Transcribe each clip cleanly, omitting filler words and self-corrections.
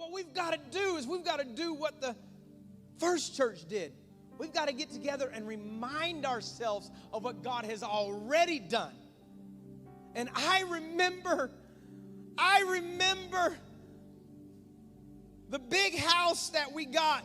what we've got to do is we've got to do what the first church did. We've got to get together and remind ourselves of what God has already done. And I remember the big house that we got.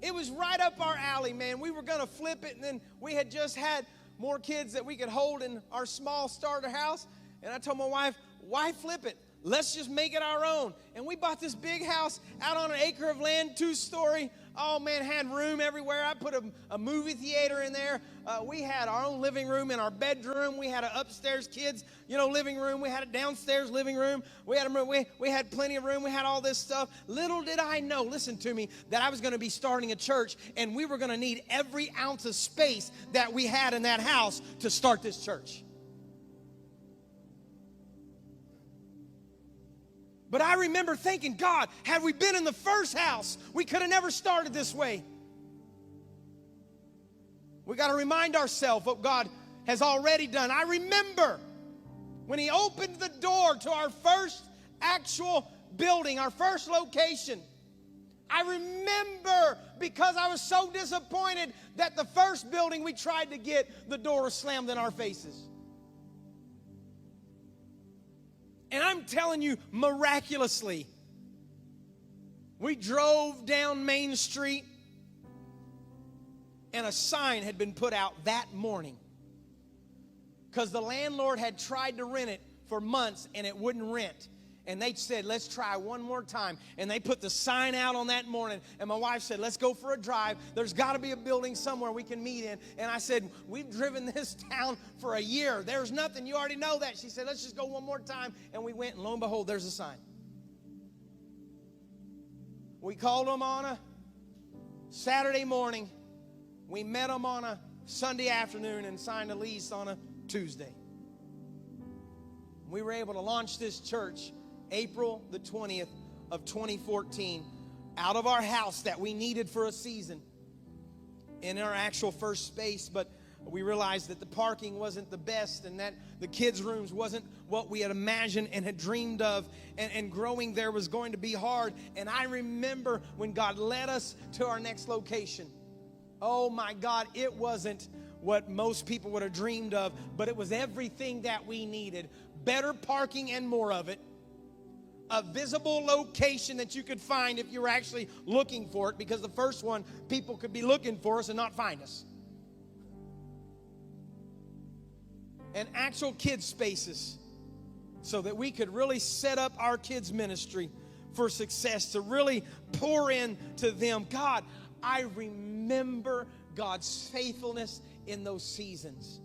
It was right up our alley, man. We were going to flip it, and then we had just had more kids that we could hold in our small starter house. And I told my wife, why flip it? Let's just make it our own. And we bought this big house out on an acre of land, 2-story. Oh, man, had room everywhere. I put a movie theater in there. We had our own living room in our bedroom. We had an upstairs kids, living room. We had a downstairs living room. We had plenty of room. We had all this stuff. Little did I know, listen to me, that I was going to be starting a church, and we were going to need every ounce of space that we had in that house to start this church. But I remember thinking, God, had we been in the first house, we could have never started this way. We got to remind ourselves what God has already done. I remember when He opened the door to our first actual building, our first location. I remember because I was so disappointed that the first building we tried to get, the door was slammed in our faces. And I'm telling you, miraculously, we drove down Main Street, and a sign had been put out that morning because the landlord had tried to rent it for months, and it wouldn't rent. And they said, let's try one more time. And they put the sign out on that morning. And my wife said, let's go for a drive. There's got to be a building somewhere we can meet in. And I said, we've driven this town for a year. There's nothing. You already know that. She said, let's just go one more time. And we went, and lo and behold, there's a sign. We called them on a Saturday morning. We met them on a Sunday afternoon and signed a lease on a Tuesday. We were able to launch this church April the 20th of 2014 out of our house that we needed for a season in our actual first space. But we realized that the parking wasn't the best and that the kids' rooms wasn't what we had imagined and had dreamed of. And growing there was going to be hard. And I remember when God led us to our next location. Oh my God, it wasn't what most people would have dreamed of, but it was everything that we needed. Better parking and more of it. A visible location that you could find if you were actually looking for it, because the first one, people could be looking for us and not find us. And actual kids spaces so that we could really set up our kids ministry for success, to really pour into them. God, I remember God's faithfulness in those seasons.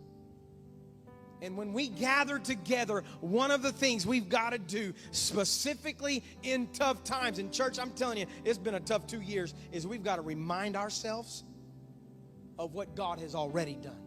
And when we gather together, one of the things we've got to do, specifically in tough times, in church, I'm telling you, it's been a tough 2 years, is we've got to remind ourselves of what God has already done.